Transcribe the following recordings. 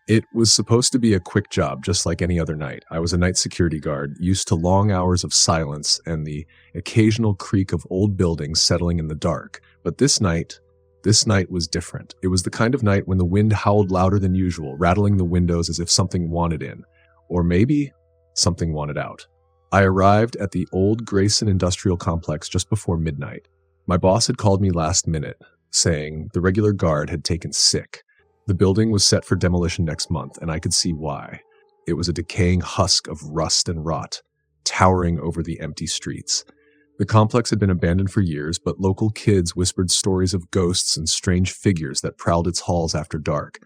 It was supposed to be a quick job, just like any other night. I was a night security guard, used to long hours of silence and the occasional creak of old buildings settling in the dark. But this night was different. It was the kind of night when the wind howled louder than usual, rattling the windows as if something wanted in. Or maybe something wanted out. I arrived at the old Grayson Industrial Complex just before midnight. My boss had called me last minute, saying the regular guard had taken sick. The building was set for demolition next month, and I could see why. It was a decaying husk of rust and rot, towering over the empty streets. The complex had been abandoned for years, but local kids whispered stories of ghosts and strange figures that prowled its halls after dark.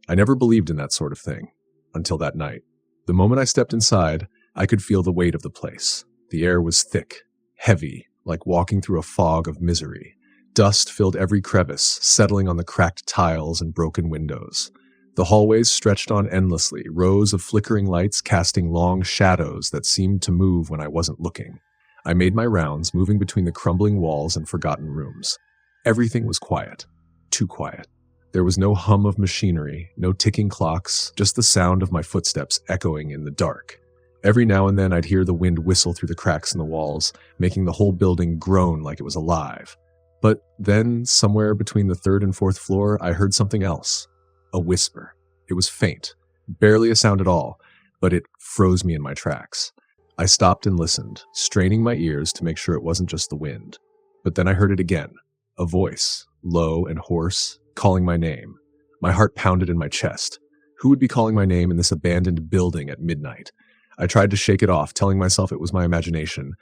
I never believed in that sort of thing, until that night. The moment I stepped inside, I could feel the weight of the place. The air was thick, heavy, like walking through a fog of misery. Dust filled every crevice, settling on the cracked tiles and broken windows. The hallways stretched on endlessly, rows of flickering lights casting long shadows that seemed to move when I wasn't looking. I made my rounds, moving between the crumbling walls and forgotten rooms. Everything was quiet. Too quiet. There was no hum of machinery, no ticking clocks, just the sound of my footsteps echoing in the dark. Every now and then I'd hear the wind whistle through the cracks in the walls, making the whole building groan like it was alive. But then, somewhere between the third and fourth floor, I heard something else. A whisper. It was faint, barely a sound at all, but it froze me in my tracks. I stopped and listened, straining my ears to make sure it wasn't just the wind. But then I heard it again. A voice, low and hoarse, calling my name. My heart pounded in my chest. Who would be calling my name in this abandoned building at midnight? I tried to shake it off, telling myself it was my imagination.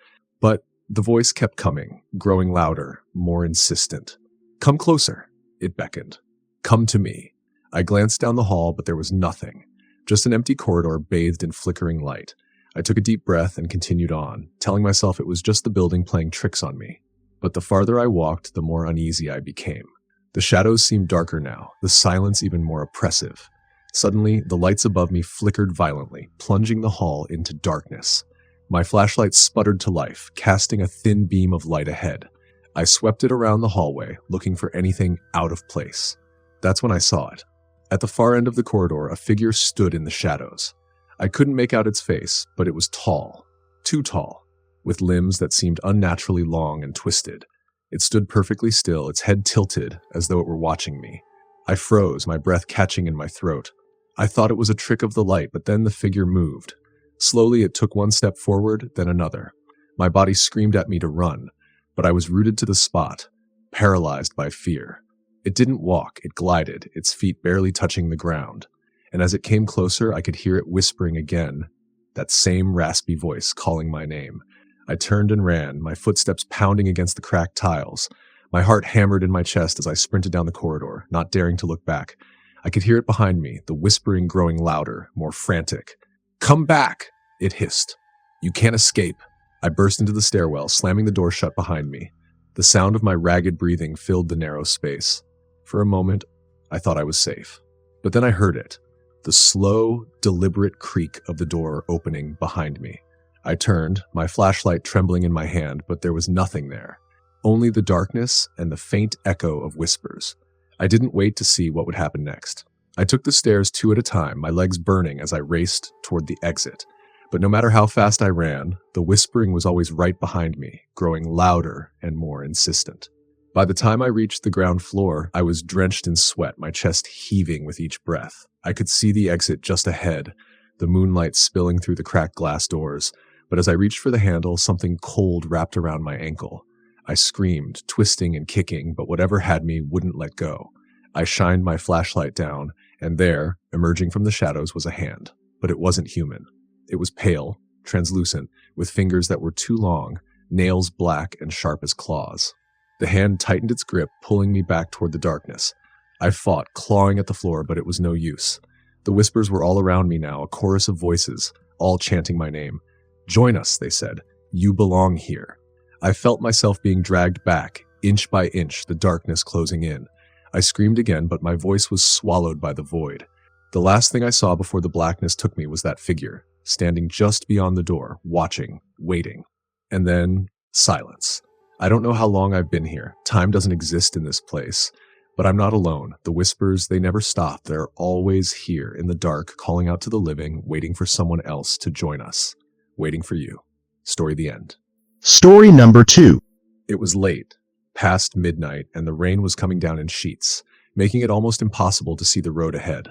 But the voice kept coming, growing louder, more insistent. Come closer, it beckoned. Come to me. I glanced down the hall, but there was nothing. Just an empty corridor bathed in flickering light. I took a deep breath and continued on, telling myself it was just the building playing tricks on me. But the farther I walked, the more uneasy I became. The shadows seemed darker now, the silence even more oppressive. Suddenly, the lights above me flickered violently, plunging the hall into darkness. My flashlight sputtered to life, casting a thin beam of light ahead. I swept it around the hallway, looking for anything out of place. That's when I saw it. At the far end of the corridor, a figure stood in the shadows. I couldn't make out its face, but it was tall. Too tall, with limbs that seemed unnaturally long and twisted. It stood perfectly still, its head tilted, as though it were watching me. I froze, my breath catching in my throat. I thought it was a trick of the light, but then the figure moved. Slowly, it took one step forward, then another. My body screamed at me to run, but I was rooted to the spot, paralyzed by fear. It didn't walk, it glided, its feet barely touching the ground. And as it came closer, I could hear it whispering again, that same raspy voice calling my name. I turned and ran, my footsteps pounding against the cracked tiles. My heart hammered in my chest as I sprinted down the corridor, not daring to look back. I could hear it behind me, the whispering growing louder, more frantic. Come back, it hissed. You can't escape. I burst into the stairwell, slamming the door shut behind me. The sound of my ragged breathing filled the narrow space. For a moment, I thought I was safe. But then I heard it, the slow, deliberate creak of the door opening behind me. I turned, my flashlight trembling in my hand, but there was nothing there. Only the darkness and the faint echo of whispers. I didn't wait to see what would happen next. I took the stairs 2 at a time, my legs burning as I raced toward the exit. But no matter how fast I ran, the whispering was always right behind me, growing louder and more insistent. By the time I reached the ground floor, I was drenched in sweat, my chest heaving with each breath. I could see the exit just ahead, the moonlight spilling through the cracked glass doors. But as I reached for the handle, something cold wrapped around my ankle. I screamed, twisting and kicking, but whatever had me wouldn't let go. I shined my flashlight down, and there, emerging from the shadows, was a hand. But it wasn't human. It was pale, translucent, with fingers that were too long, nails black and sharp as claws. The hand tightened its grip, pulling me back toward the darkness. I fought, clawing at the floor, but it was no use. The whispers were all around me now, a chorus of voices, all chanting my name. Join us, they said. You belong here. I felt myself being dragged back, inch by inch, the darkness closing in. I screamed again, but my voice was swallowed by the void. The last thing I saw before the blackness took me was that figure, standing just beyond the door, watching, waiting. And then, silence. I don't know how long I've been here. Time doesn't exist in this place. But I'm not alone. The whispers, they never stop. They're always here in the dark, calling out to the living, waiting for someone else to join us. Waiting for you. Story the end. Story number 2. It was late, past midnight, and the rain was coming down in sheets, making it almost impossible to see the road ahead.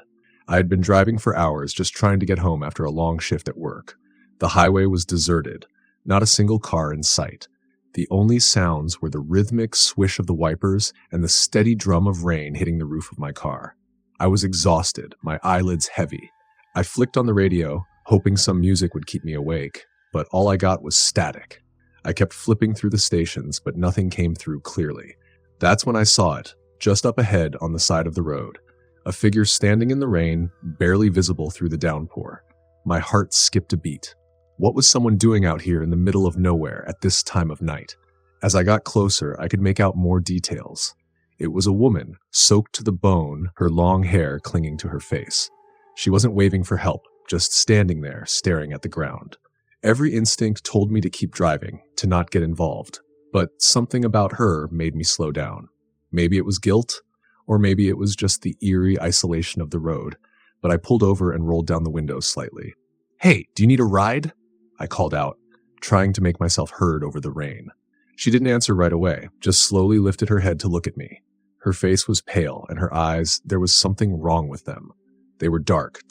I had been driving for hours, just trying to get home after a long shift at work. The highway was deserted, not a single car in sight. The only sounds were the rhythmic swish of the wipers and the steady drum of rain hitting the roof of my car. I was exhausted, my eyelids heavy. I flicked on the radio, hoping some music would keep me awake, but all I got was static. I kept flipping through the stations, but nothing came through clearly. That's when I saw it, just up ahead on the side of the road. A figure standing in the rain, barely visible through the downpour. My heart skipped a beat. What was someone doing out here in the middle of nowhere at this time of night? As I got closer, I could make out more details. It was a woman, soaked to the bone, her long hair clinging to her face. She wasn't waving for help, just standing there, staring at the ground. Every instinct told me to keep driving, to not get involved, but something about her made me slow down. Maybe it was guilt, or maybe it was just the eerie isolation of the road, but I pulled over and rolled down the window slightly. "Hey, do you need a ride?" I called out, trying to make myself heard over the rain. She didn't answer right away, just slowly lifted her head to look at me. Her face was pale, and her eyes, there was something wrong with them. They were dark,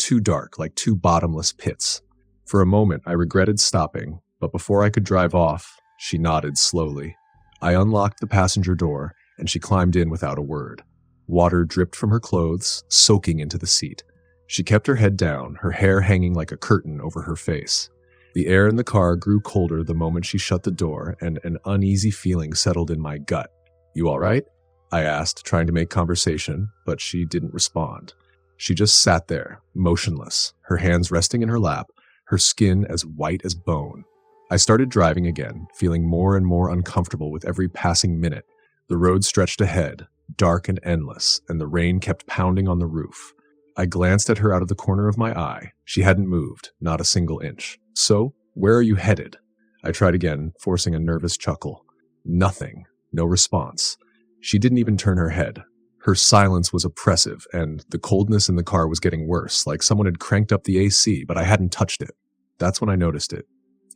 like two bottomless pits. For a moment, I regretted stopping, but before I could drive off, she nodded slowly. I unlocked the passenger door, and she climbed in without a word. Water dripped from her clothes, soaking into the seat. She kept her head down, her hair hanging like a curtain over her face. The air in the car grew colder the moment she shut the door, and an uneasy feeling settled in my gut. "You all right?" I asked, trying to make conversation, but she didn't respond. She just sat there, motionless, her hands resting in her lap, her skin as white as bone. I started driving again, feeling more and more uncomfortable with every passing minute. The road stretched ahead, dark and endless, and the rain kept pounding on the roof. I glanced at her out of the corner of my eye. She hadn't moved, not a single inch. "So, where are you headed?" I tried again, forcing a nervous chuckle. Nothing. No response. She didn't even turn her head. Her silence was oppressive, and the coldness in the car was getting worse, like someone had cranked up the AC, but I hadn't touched it. That's when I noticed it,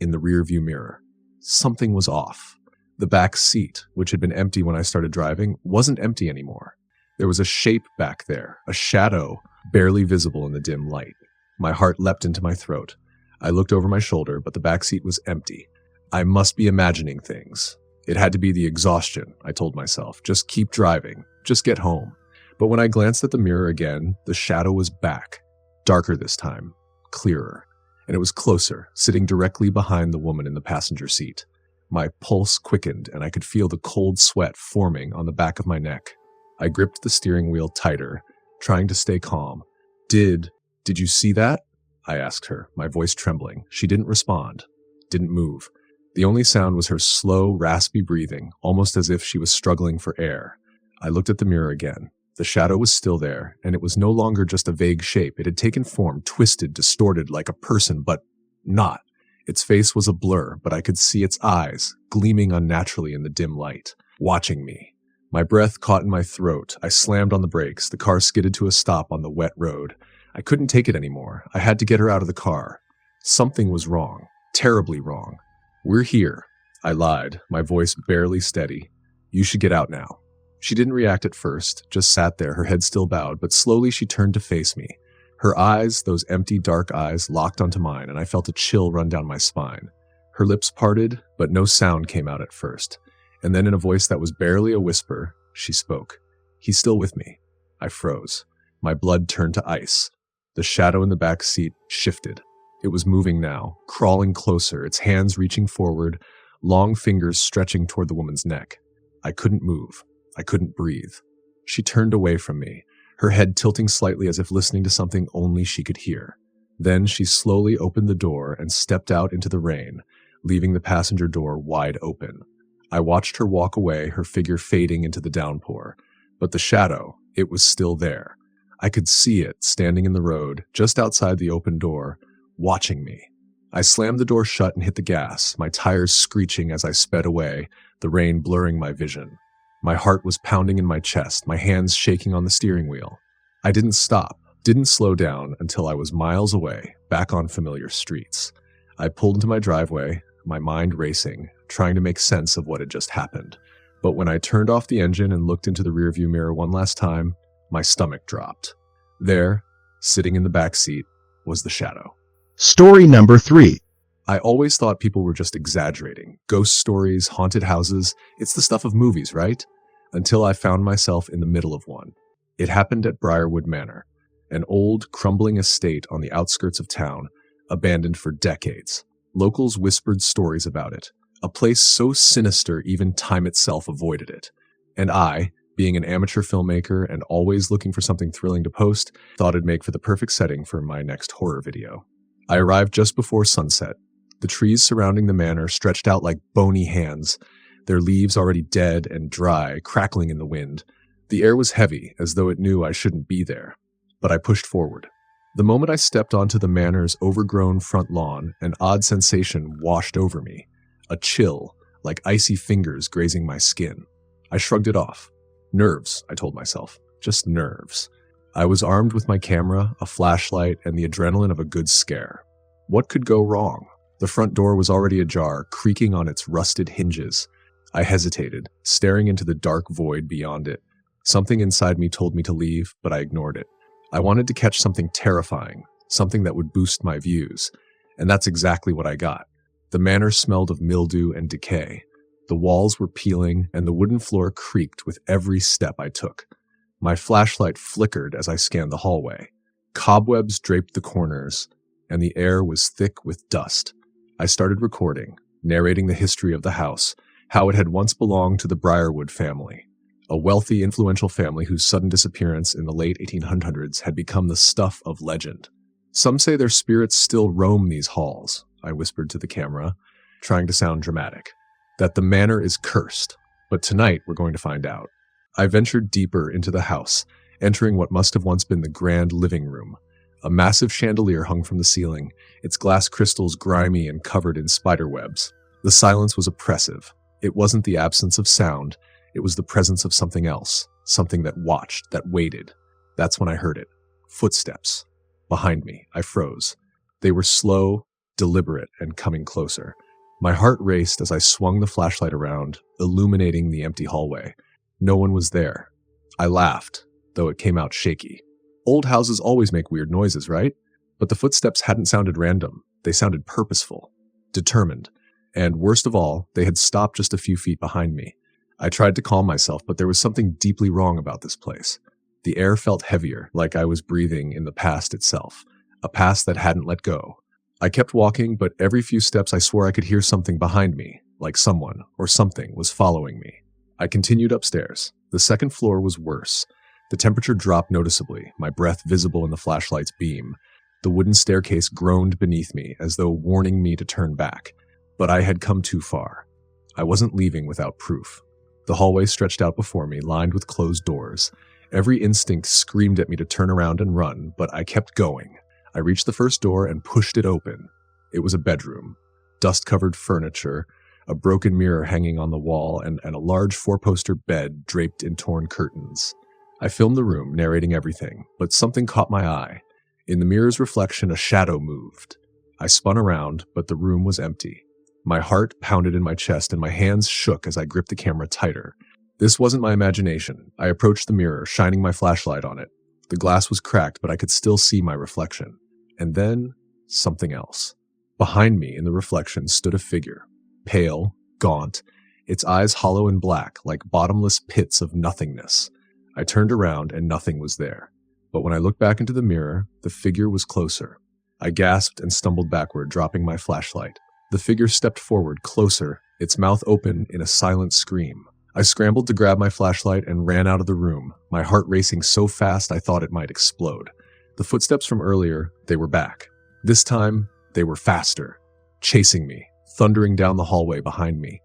in the rearview mirror. Something was off. The back seat, which had been empty when I started driving, wasn't empty anymore. There was a shape back there, a shadow, barely visible in the dim light. My heart leapt into my throat. I looked over my shoulder, but the back seat was empty. I must be imagining things. It had to be the exhaustion, I told myself. Just keep driving. Just get home. But when I glanced at the mirror again, the shadow was back. Darker this time. Clearer. And it was closer, sitting directly behind the woman in the passenger seat. My pulse quickened, and I could feel the cold sweat forming on the back of my neck. I gripped the steering wheel tighter, trying to stay calm. Did you see that?" I asked her, my voice trembling. She didn't respond, didn't move. The only sound was her slow, raspy breathing, almost as if she was struggling for air. I looked at the mirror again. The shadow was still there, and it was no longer just a vague shape. It had taken form, twisted, distorted, like a person, but not. Its face was a blur, but I could see its eyes, gleaming unnaturally in the dim light, watching me. My breath caught in my throat. I slammed on the brakes. The car skidded to a stop on the wet road. I couldn't take it anymore. I had to get her out of the car. Something was wrong. Terribly wrong. "We're here," I lied, my voice barely steady. "You should get out now." She didn't react at first, just sat there, her head still bowed, but slowly she turned to face me. Her eyes, those empty, dark eyes, locked onto mine, and I felt a chill run down my spine. Her lips parted, but no sound came out at first. And then in a voice that was barely a whisper, she spoke. "He's still with me." I froze. My blood turned to ice. The shadow in the back seat shifted. It was moving now, crawling closer, its hands reaching forward, long fingers stretching toward the woman's neck. I couldn't move. I couldn't breathe. She turned away from me, her head tilting slightly as if listening to something only she could hear. Then she slowly opened the door and stepped out into the rain, leaving the passenger door wide open. I watched her walk away, her figure fading into the downpour. But the shadow, it was still there. I could see it, standing in the road, just outside the open door, watching me. I slammed the door shut and hit the gas, my tires screeching as I sped away, the rain blurring my vision. My heart was pounding in my chest, my hands shaking on the steering wheel. I didn't stop, didn't slow down until I was miles away, back on familiar streets. I pulled into my driveway, my mind racing, trying to make sense of what had just happened. But when I turned off the engine and looked into the rearview mirror one last time, my stomach dropped. There, sitting in the back seat, was the shadow. Story number 3. I always thought people were just exaggerating. Ghost stories, haunted houses, it's the stuff of movies, right? Until I found myself in the middle of one. It happened at Briarwood Manor, an old, crumbling estate on the outskirts of town, abandoned for decades. Locals whispered stories about it, a place so sinister even time itself avoided it. And I, being an amateur filmmaker and always looking for something thrilling to post, thought it'd make for the perfect setting for my next horror video. I arrived just before sunset. The trees surrounding the manor stretched out like bony hands, their leaves already dead and dry, crackling in the wind. The air was heavy, as though it knew I shouldn't be there. But I pushed forward. The moment I stepped onto the manor's overgrown front lawn, an odd sensation washed over me. A chill, like icy fingers grazing my skin. I shrugged it off. Nerves, I told myself. Just nerves. I was armed with my camera, a flashlight, and the adrenaline of a good scare. What could go wrong? The front door was already ajar, creaking on its rusted hinges. I hesitated, staring into the dark void beyond it. Something inside me told me to leave, but I ignored it. I wanted to catch something terrifying, something that would boost my views. And that's exactly what I got. The manor smelled of mildew and decay. The walls were peeling, and the wooden floor creaked with every step I took. My flashlight flickered as I scanned the hallway. Cobwebs draped the corners, and the air was thick with dust. I started recording, narrating the history of the house, how it had once belonged to the Briarwood family, a wealthy, influential family whose sudden disappearance in the late 1800s had become the stuff of legend. Some say their spirits still roam these halls, I whispered to the camera, trying to sound dramatic. That the manor is cursed, but tonight we're going to find out. I ventured deeper into the house, entering what must have once been the grand living room. A massive chandelier hung from the ceiling, its glass crystals grimy and covered in spider webs. The silence was oppressive. It wasn't the absence of sound, it was the presence of something else, something that watched, that waited. That's when I heard it. Footsteps. Behind me, I froze. They were slow, deliberate, and coming closer. My heart raced as I swung the flashlight around, illuminating the empty hallway. No one was there. I laughed, though it came out shaky. Old houses always make weird noises, right? But the footsteps hadn't sounded random. They sounded purposeful, determined. And worst of all, they had stopped just a few feet behind me. I tried to calm myself, but there was something deeply wrong about this place. The air felt heavier, like I was breathing in the past itself, a past that hadn't let go. I kept walking, but every few steps I swore I could hear something behind me, like someone or something was following me. I continued upstairs. The second floor was worse. The temperature dropped noticeably, my breath visible in the flashlight's beam. The wooden staircase groaned beneath me, as though warning me to turn back. But I had come too far. I wasn't leaving without proof. The hallway stretched out before me, lined with closed doors. Every instinct screamed at me to turn around and run, but I kept going. I reached the first door and pushed it open. It was a bedroom. Dust-covered furniture, a broken mirror hanging on the wall, and a large four-poster bed draped in torn curtains. I filmed the room, narrating everything, but something caught my eye. In the mirror's reflection, a shadow moved. I spun around, but the room was empty. My heart pounded in my chest and my hands shook as I gripped the camera tighter. This wasn't my imagination. I approached the mirror, shining my flashlight on it. The glass was cracked, but I could still see my reflection. And then, something else. Behind me, in the reflection, stood a figure. Pale, gaunt, its eyes hollow and black, like bottomless pits of nothingness. I turned around and nothing was there. But when I looked back into the mirror, the figure was closer. I gasped and stumbled backward, dropping my flashlight. The figure stepped forward, closer, its mouth open in a silent scream. I scrambled to grab my flashlight and ran out of the room, my heart racing so fast I thought it might explode. The footsteps from earlier, they were back. This time, they were faster, chasing me, thundering down the hallway behind me.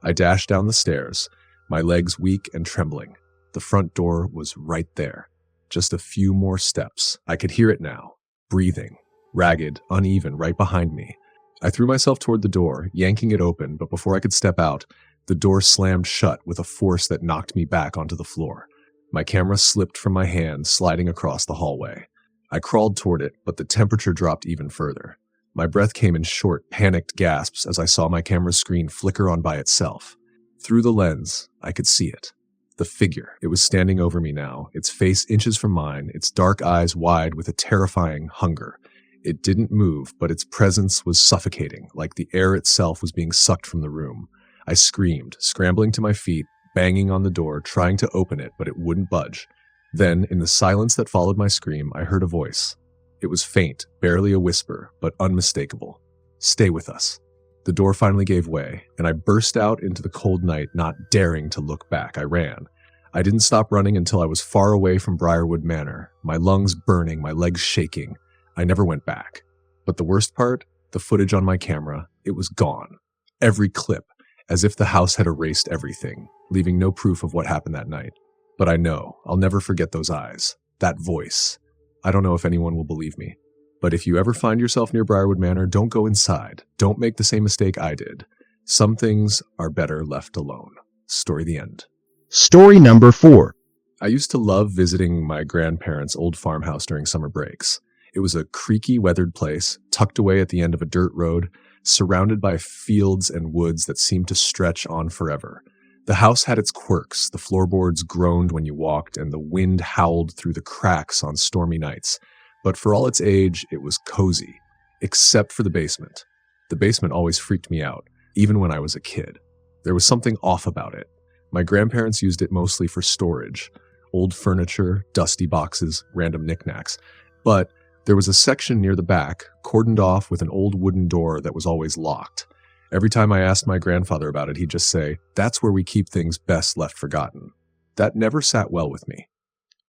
I dashed down the stairs, my legs weak and trembling. The front door was right there. Just a few more steps. I could hear it now, breathing, ragged, uneven, right behind me. I threw myself toward the door, yanking it open, but before I could step out, The door slammed shut with a force that knocked me back onto the floor. My camera slipped from my hand, sliding across the hallway. I crawled toward it, but the temperature dropped even further. My breath came in short, panicked gasps as I saw my camera's screen flicker on by itself. Through the lens, I could see it. The figure. It was standing over me now, its face inches from mine, its dark eyes wide with a terrifying hunger. It didn't move, but its presence was suffocating, like the air itself was being sucked from the room. I screamed, scrambling to my feet, banging on the door, trying to open it, but it wouldn't budge. Then, in the silence that followed my scream, I heard a voice. It was faint, barely a whisper, but unmistakable. "Stay with us." The door finally gave way, and I burst out into the cold night, not daring to look back. I ran. I didn't stop running until I was far away from Briarwood Manor, my lungs burning, my legs shaking. I never went back. But the worst part, the footage on my camera, it was gone. Every clip, as if the house had erased everything, leaving no proof of what happened that night. But I know, I'll never forget those eyes, that voice. I don't know if anyone will believe me. But if you ever find yourself near Briarwood Manor, don't go inside. Don't make the same mistake I did. Some things are better left alone. Story the end. Story number 4. I used to love visiting my grandparents' old farmhouse during summer breaks. It was a creaky, weathered place, tucked away at the end of a dirt road, surrounded by fields and woods that seemed to stretch on forever. The house had its quirks. The floorboards groaned when you walked, and the wind howled through the cracks on stormy nights. But for all its age, it was cozy, except for the basement. The basement always freaked me out, even when I was a kid. There was something off about it. My grandparents used it mostly for storage, old furniture, dusty boxes, random knickknacks. But there was a section near the back, cordoned off with an old wooden door that was always locked. Every time I asked my grandfather about it, he'd just say, "That's where we keep things best left forgotten." That never sat well with me.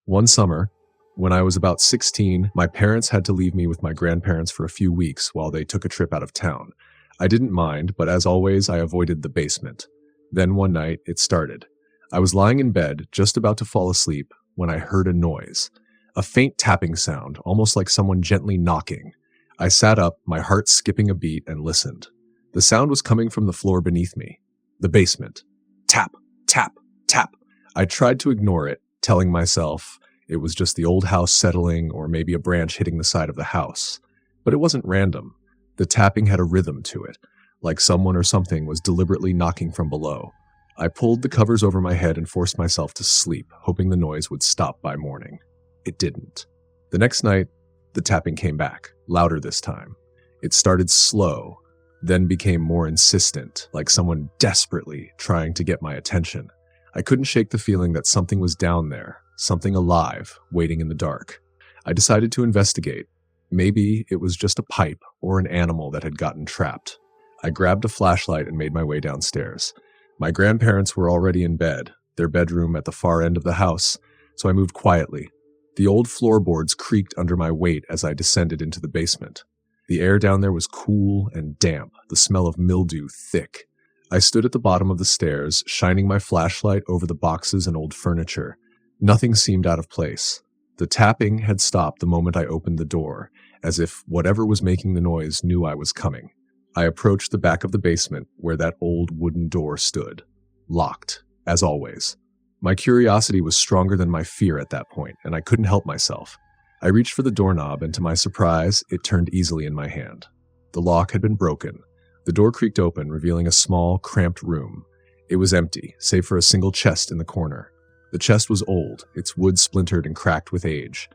One summer, when I was about 16, my parents had to leave me with my grandparents for a few weeks while they took a trip out of town. I didn't mind, but as always, I avoided the basement. Then one night, it started. I was lying in bed, just about to fall asleep, when I heard a noise. A faint tapping sound, almost like someone gently knocking. I sat up, my heart skipping a beat, and listened. The sound was coming from the floor beneath me. The basement. Tap, tap, tap. I tried to ignore it, telling myself it was just the old house settling or maybe a branch hitting the side of the house. But it wasn't random. The tapping had a rhythm to it, like someone or something was deliberately knocking from below. I pulled the covers over my head and forced myself to sleep, hoping the noise would stop by morning. It didn't. The next night, the tapping came back, louder this time. It started slow, then became more insistent, like someone desperately trying to get my attention. I couldn't shake the feeling that something was down there, something alive, waiting in the dark. I decided to investigate. Maybe it was just a pipe or an animal that had gotten trapped. I grabbed a flashlight and made my way downstairs. My grandparents were already in bed, their bedroom at the far end of the house, so I moved quietly. The old floorboards creaked under my weight as I descended into the basement. The air down there was cool and damp, the smell of mildew thick. I stood at the bottom of the stairs, shining my flashlight over the boxes and old furniture. Nothing seemed out of place. The tapping had stopped the moment I opened the door, as if whatever was making the noise knew I was coming. I approached the back of the basement, where that old wooden door stood. Locked, as always. My curiosity was stronger than my fear at that point, and I couldn't help myself. I reached for the doorknob, and to my surprise, it turned easily in my hand. The lock had been broken. The door creaked open, revealing a small, cramped room. It was empty, save for a single chest in the corner. The chest was old, its wood splintered and cracked with age.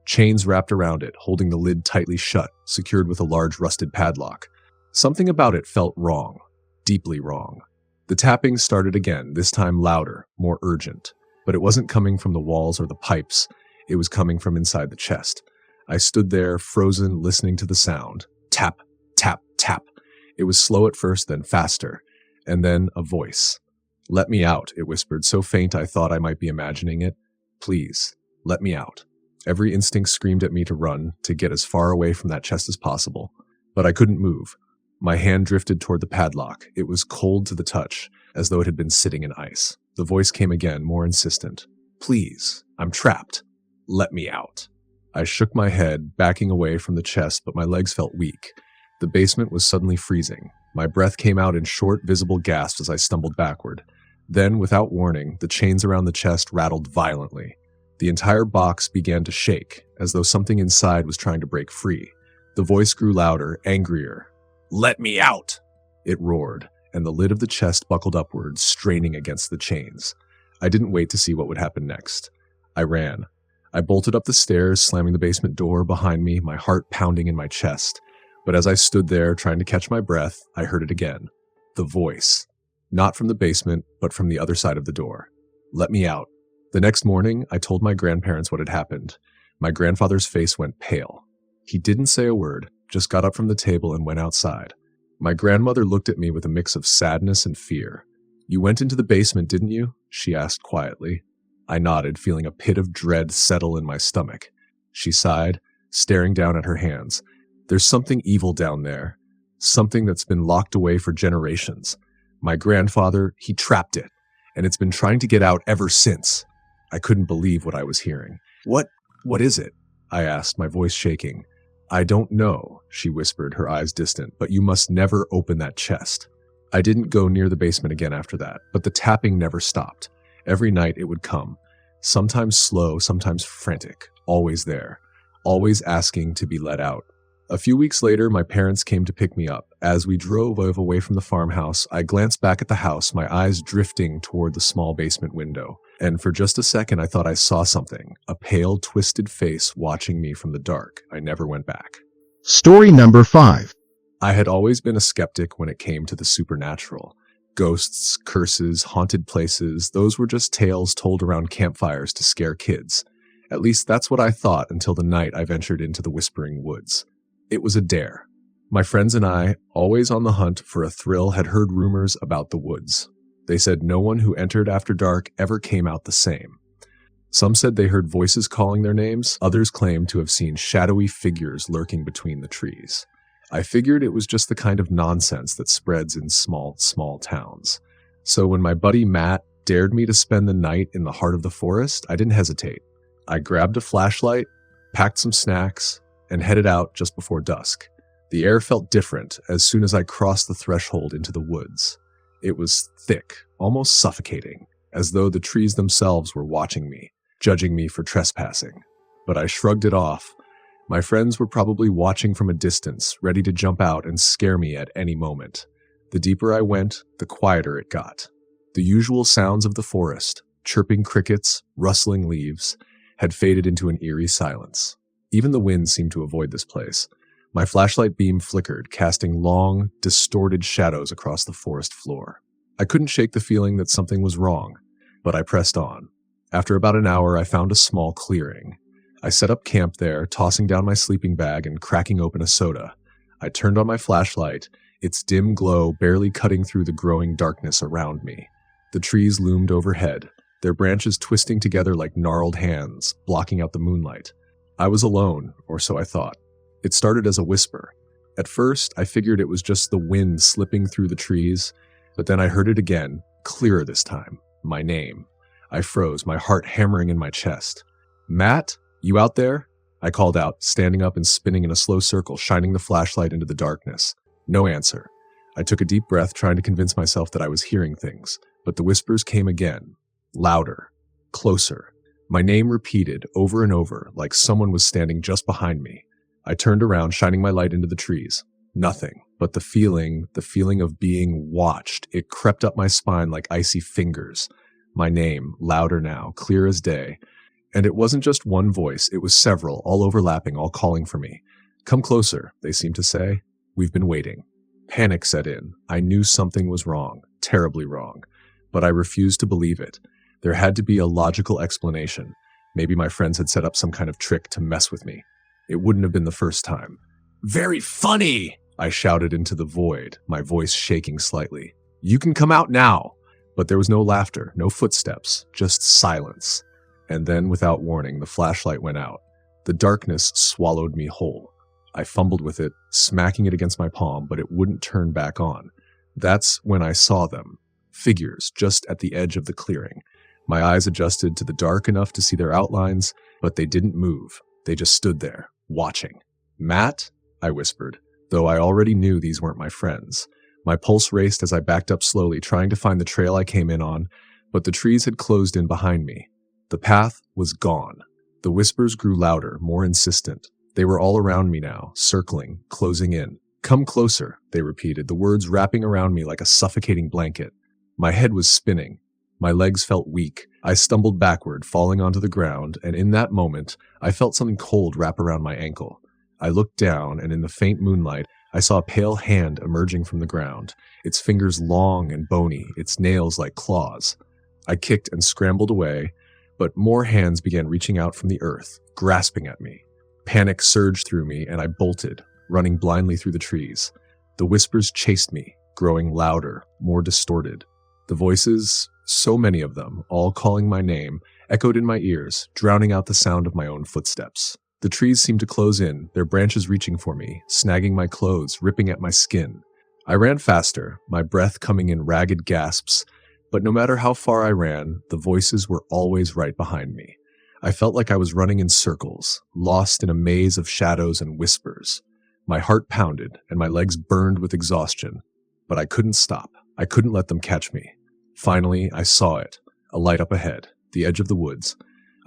Chains wrapped around it, holding the lid tightly shut, secured with a large rusted padlock. Something about it felt wrong, deeply wrong. The tapping started again, this time louder, more urgent. But it wasn't coming from the walls or the pipes. It was coming from inside the chest. I stood there, frozen, listening to the sound. Tap, tap, tap. It was slow at first, then faster. And then a voice. "Let me out," it whispered, so faint I thought I might be imagining it. "Please, let me out." Every instinct screamed at me to run, to get as far away from that chest as possible. But I couldn't move. My hand drifted toward the padlock. It was cold to the touch, as though it had been sitting in ice. The voice came again, more insistent. "Please, I'm trapped. Let me out." I shook my head, backing away from the chest, but my legs felt weak. The basement was suddenly freezing. My breath came out in short, visible gasps as I stumbled backward. Then, without warning, the chains around the chest rattled violently. The entire box began to shake, as though something inside was trying to break free. The voice grew louder, angrier. "Let me out!" It roared, and the lid of the chest buckled upwards, straining against the chains. I didn't wait to see what would happen next. I ran. I bolted up the stairs, slamming the basement door behind me, my heart pounding in my chest. But as I stood there, trying to catch my breath, I heard it again. The voice. Not from the basement, but from the other side of the door. "Let me out." The next morning, I told my grandparents what had happened. My grandfather's face went pale. He didn't say a word, just got up from the table and went outside. My grandmother looked at me with a mix of sadness and fear. "You went into the basement, didn't you?" she asked quietly. I nodded, feeling a pit of dread settle in my stomach. She sighed, staring down at her hands. "There's something evil down there. Something that's been locked away for generations. My grandfather, he trapped it, and it's been trying to get out ever since." I couldn't believe what I was hearing. What is it?" I asked, my voice shaking. "I don't know," she whispered, her eyes distant, "but you must never open that chest." I didn't go near the basement again after that, but the tapping never stopped. Every night it would come. Sometimes slow, sometimes frantic, always there, always asking to be let out. A few weeks later, my parents came to pick me up. As we drove away from the farmhouse, I glanced back at the house, my eyes drifting toward the small basement window. And for just a second, I thought I saw something, a pale, twisted face watching me from the dark. I never went back. Story number 5. I had always been a skeptic when it came to the supernatural. Ghosts, curses, haunted places, those were just tales told around campfires to scare kids. At least that's what I thought until the night I ventured into the Whispering Woods. It was a dare. My friends and I, always on the hunt for a thrill, had heard rumors about the woods. They said no one who entered after dark ever came out the same. Some said they heard voices calling their names, others claimed to have seen shadowy figures lurking between the trees. I figured it was just the kind of nonsense that spreads in small towns. So when my buddy Matt dared me to spend the night in the heart of the forest, I didn't hesitate. I grabbed a flashlight, packed some snacks, and headed out just before dusk. The air felt different as soon as I crossed the threshold into the woods. It was thick, almost suffocating, as though the trees themselves were watching me, judging me for trespassing. But I shrugged it off. My friends were probably watching from a distance, ready to jump out and scare me at any moment. The deeper I went, the quieter it got. The usual sounds of the forest, chirping crickets, rustling leaves, had faded into an eerie silence. Even the wind seemed to avoid this place. My flashlight beam flickered, casting long, distorted shadows across the forest floor. I couldn't shake the feeling that something was wrong, but I pressed on. After about an hour, I found a small clearing. I set up camp there, tossing down my sleeping bag and cracking open a soda. I turned on my flashlight, its dim glow barely cutting through the growing darkness around me. The trees loomed overhead, their branches twisting together like gnarled hands, blocking out the moonlight. I was alone, or so I thought. It started as a whisper. At first, I figured it was just the wind slipping through the trees, but then I heard it again, clearer this time. My name. I froze, my heart hammering in my chest. "Matt, you out there?" I called out, standing up and spinning in a slow circle, shining the flashlight into the darkness. No answer. I took a deep breath, trying to convince myself that I was hearing things, but the whispers came again, louder, closer. My name repeated over and over, like someone was standing just behind me. I turned around, shining my light into the trees. Nothing, but the feeling of being watched. It crept up my spine like icy fingers. My name, louder now, clear as day. And it wasn't just one voice, it was several, all overlapping, all calling for me. "Come closer," they seemed to say. "We've been waiting." Panic set in. I knew something was wrong, terribly wrong, but I refused to believe it. There had to be a logical explanation. Maybe my friends had set up some kind of trick to mess with me. It wouldn't have been the first time. "Very funny!" I shouted into the void, my voice shaking slightly. "You can come out now!" But there was no laughter, no footsteps, just silence. And then, without warning, the flashlight went out. The darkness swallowed me whole. I fumbled with it, smacking it against my palm, but it wouldn't turn back on. That's when I saw them. Figures just at the edge of the clearing. My eyes adjusted to the dark enough to see their outlines, but they didn't move. They just stood there, watching. "Matt?" I whispered, though I already knew these weren't my friends. My pulse raced as I backed up slowly, trying to find the trail I came in on, but the trees had closed in behind me. The path was gone. The whispers grew louder, more insistent. They were all around me now, circling, closing in. "Come closer," they repeated, the words wrapping around me like a suffocating blanket. My head was spinning. My legs felt weak. I stumbled backward, falling onto the ground, and in that moment, I felt something cold wrap around my ankle. I looked down, and in the faint moonlight, I saw a pale hand emerging from the ground, its fingers long and bony, its nails like claws. I kicked and scrambled away, but more hands began reaching out from the earth, grasping at me. Panic surged through me, and I bolted, running blindly through the trees. The whispers chased me, growing louder, more distorted. The voices, so many of them, all calling my name, echoed in my ears, drowning out the sound of my own footsteps. The trees seemed to close in, their branches reaching for me, snagging my clothes, ripping at my skin. I ran faster, my breath coming in ragged gasps, but no matter how far I ran, the voices were always right behind me. I felt like I was running in circles, lost in a maze of shadows and whispers. My heart pounded, and my legs burned with exhaustion, but I couldn't stop. I couldn't let them catch me. Finally, I saw it, a light up ahead, the edge of the woods.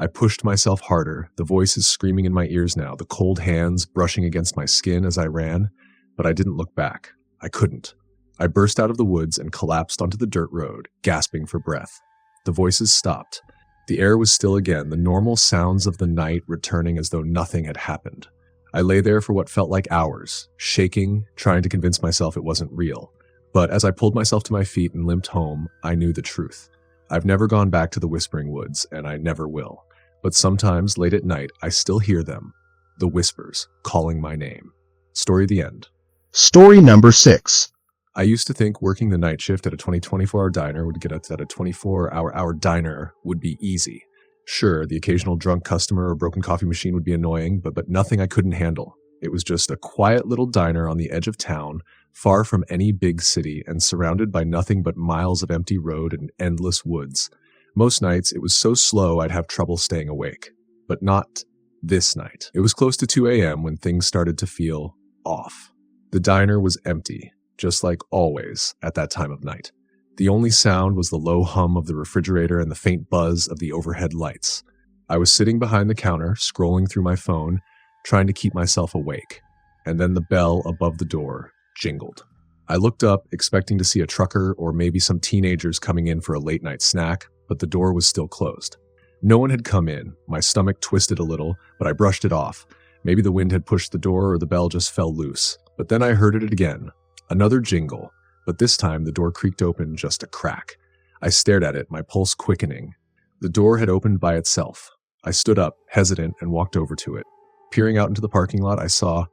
I pushed myself harder, the voices screaming in my ears now, the cold hands brushing against my skin as I ran, but I didn't look back. I couldn't. I burst out of the woods and collapsed onto the dirt road, gasping for breath. The voices stopped. The air was still again, the normal sounds of the night returning as though nothing had happened. I lay there for what felt like hours, shaking, trying to convince myself it wasn't real. But as I pulled myself to my feet and limped home, I knew the truth. I've never gone back to the Whispering Woods, and I never will. But sometimes, late at night, I still hear them, the whispers, calling my name. Story the end. Story number 6. I used to think working the night shift at a 24-hour diner would get us at a 24-hour diner would be easy. Sure, the occasional drunk customer or broken coffee machine would be annoying, but nothing I couldn't handle. It was just a quiet little diner on the edge of town, far from any big city and surrounded by nothing but miles of empty road and endless woods. Most nights, it was so slow I'd have trouble staying awake. But not this night. It was close to 2 a.m. when things started to feel off. The diner was empty, just like always at that time of night. The only sound was the low hum of the refrigerator and the faint buzz of the overhead lights. I was sitting behind the counter, scrolling through my phone, trying to keep myself awake. And then the bell above the door jingled. I looked up, expecting to see a trucker or maybe some teenagers coming in for a late-night snack, but the door was still closed. No one had come in. My stomach twisted a little, but I brushed it off. Maybe the wind had pushed the door or the bell just fell loose. But then I heard it again. Another jingle, but this time the door creaked open just a crack. I stared at it, my pulse quickening. The door had opened by itself. I stood up, hesitant, and walked over to it. Peering out into the parking lot, I saw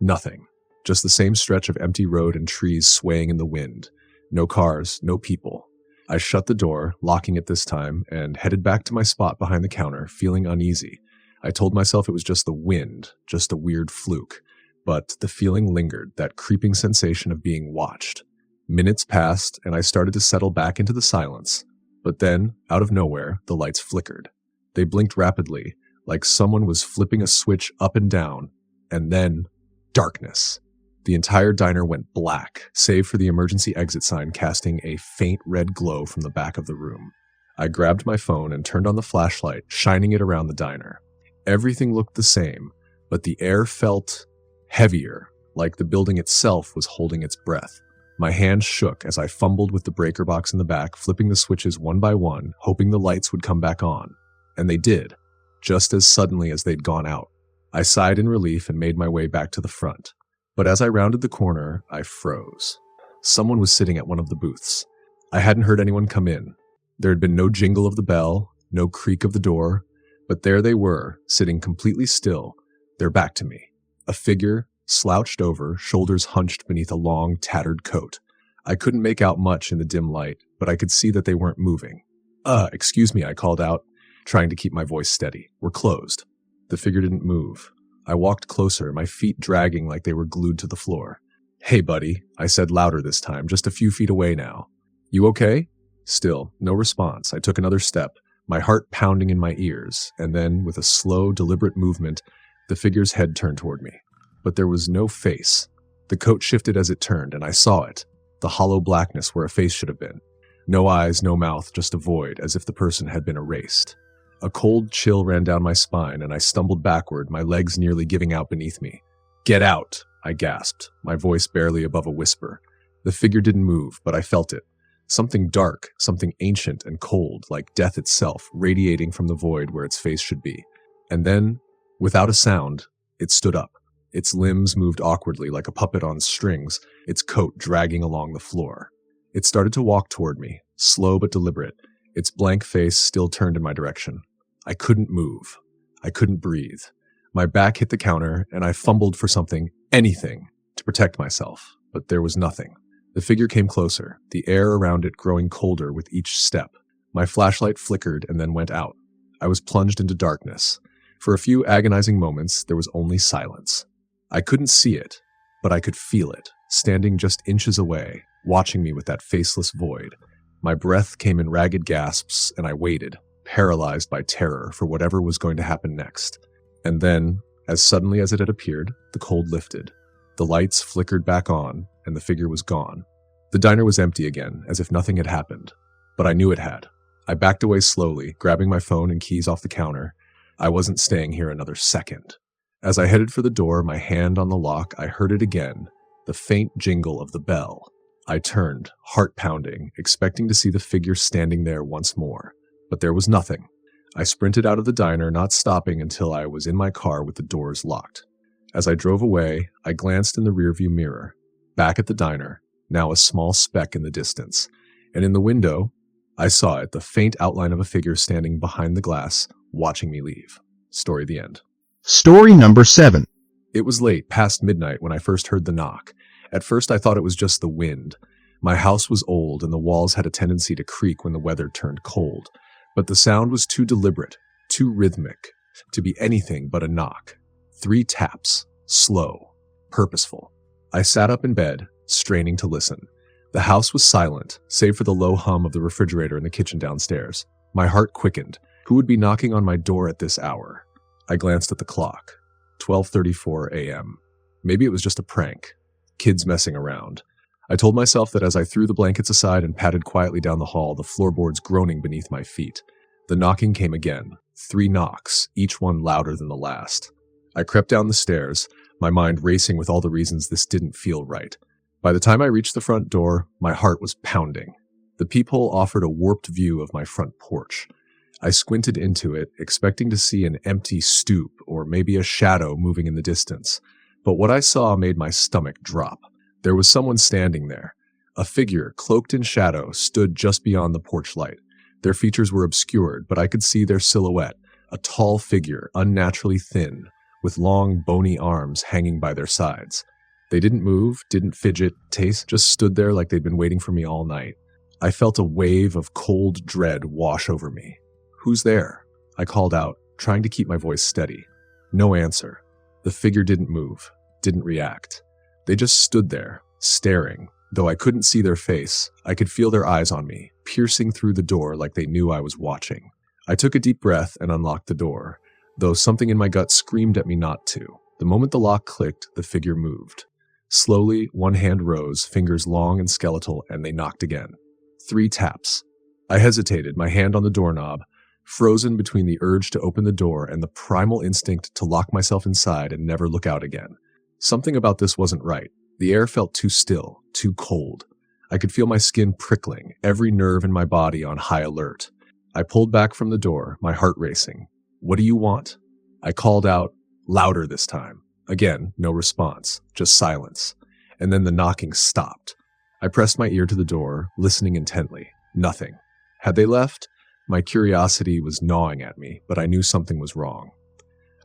nothing. Just the same stretch of empty road and trees swaying in the wind. No cars, no people. I shut the door, locking it this time, and headed back to my spot behind the counter, feeling uneasy. I told myself it was just the wind, just a weird fluke. But the feeling lingered, that creeping sensation of being watched. Minutes passed, and I started to settle back into the silence. But then, out of nowhere, the lights flickered. They blinked rapidly, like someone was flipping a switch up and down, and then darkness. The entire diner went black, save for the emergency exit sign casting a faint red glow from the back of the room. I grabbed my phone and turned on the flashlight, shining it around the diner. Everything looked the same, but the air felt heavier, like the building itself was holding its breath. My hands shook as I fumbled with the breaker box in the back, flipping the switches one by one, hoping the lights would come back on. And they did, just as suddenly as they'd gone out. I sighed in relief and made my way back to the front. But as I rounded the corner, I froze. Someone was sitting at one of the booths. I hadn't heard anyone come in. There had been no jingle of the bell, no creak of the door, but there they were, sitting completely still, their back to me. A figure, slouched over, shoulders hunched beneath a long, tattered coat. I couldn't make out much in the dim light, but I could see that they weren't moving. Excuse me, I called out, trying to keep my voice steady. We're closed. The figure didn't move. I walked closer, my feet dragging like they were glued to the floor. Hey, buddy, I said louder this time, just a few feet away now. You okay? Still, no response. I took another step, my heart pounding in my ears, and then, with a slow, deliberate movement, the figure's head turned toward me. But there was no face. The coat shifted as it turned, and I saw it. the hollow blackness where a face should have been. No eyes, no mouth, just a void, as if the person had been erased. A cold chill ran down my spine, and I stumbled backward, my legs nearly giving out beneath me. "Get out!" I gasped, my voice barely above a whisper. The figure didn't move, but I felt it. Something dark, something ancient and cold, like death itself, radiating from the void where its face should be. And then, without a sound, it stood up. Its limbs moved awkwardly like a puppet on strings, its coat dragging along the floor. It started to walk toward me, slow but deliberate, its blank face still turned in my direction. I couldn't move. I couldn't breathe. My back hit the counter, and I fumbled for something, anything, to protect myself, but there was nothing. The figure came closer, the air around it growing colder with each step. My flashlight flickered and then went out. I was plunged into darkness. For a few agonizing moments, there was only silence. I couldn't see it, but I could feel it, standing just inches away, watching me with that faceless void. My breath came in ragged gasps, and I waited, paralyzed by terror for whatever was going to happen next. And then, as suddenly as it had appeared, the cold lifted. The lights flickered back on, and the figure was gone. The diner was empty again, as if nothing had happened. But I knew it had. I backed away slowly, grabbing my phone and keys off the counter. I wasn't staying here another second. As I headed for the door, my hand on the lock, I heard it again, the faint jingle of the bell. I turned, heart pounding, expecting to see the figure standing there once more. But there was nothing. I sprinted out of the diner, not stopping until I was in my car with the doors locked. As I drove away, I glanced in the rearview mirror. Back at the diner, now a small speck in the distance. And in the window, I saw it, the faint outline of a figure standing behind the glass, watching me leave. Story the end. Story number 7. It was late, past midnight, when I first heard the knock. At first I thought it was just the wind. My house was old, and the walls had a tendency to creak when the weather turned cold. But the sound was too deliberate, too rhythmic, to be anything but a knock. 3 taps, slow, purposeful. I sat up in bed, straining to listen. The house was silent, save for the low hum of the refrigerator in the kitchen downstairs. My heart quickened. Who would be knocking on my door at this hour? I glanced at the clock. 12:34 a.m. Maybe it was just a prank. Kids messing around. I told myself that as I threw the blankets aside and padded quietly down the hall, the floorboards groaning beneath my feet. The knocking came again. 3 knocks, each one louder than the last. I crept down the stairs, my mind racing with all the reasons this didn't feel right. By the time I reached the front door, my heart was pounding. The peephole offered a warped view of my front porch. I squinted into it, expecting to see an empty stoop or maybe a shadow moving in the distance. But what I saw made my stomach drop. There was someone standing there. A figure, cloaked in shadow, stood just beyond the porch light. Their features were obscured, but I could see their silhouette, a tall figure, unnaturally thin, with long, bony arms hanging by their sides. They didn't move, didn't fidget, just stood there like they'd been waiting for me all night. I felt a wave of cold dread wash over me. "Who's there?" I called out, trying to keep my voice steady. No answer. The figure didn't move, didn't react. They just stood there, staring. Though I couldn't see their face, I could feel their eyes on me, piercing through the door like they knew I was watching. I took a deep breath and unlocked the door, though something in my gut screamed at me not to. The moment the lock clicked, the figure moved. Slowly, one hand rose, fingers long and skeletal, and they knocked again. 3 taps. I hesitated, my hand on the doorknob, frozen between the urge to open the door and the primal instinct to lock myself inside and never look out again. Something about this wasn't right. The air felt too still, too cold. I could feel my skin prickling, every nerve in my body on high alert. I pulled back from the door, my heart racing. "What do you want?" I called out, louder this time. Again, no response, just silence. And then the knocking stopped. I pressed my ear to the door, listening intently. Nothing. Had they left? My curiosity was gnawing at me, but I knew something was wrong.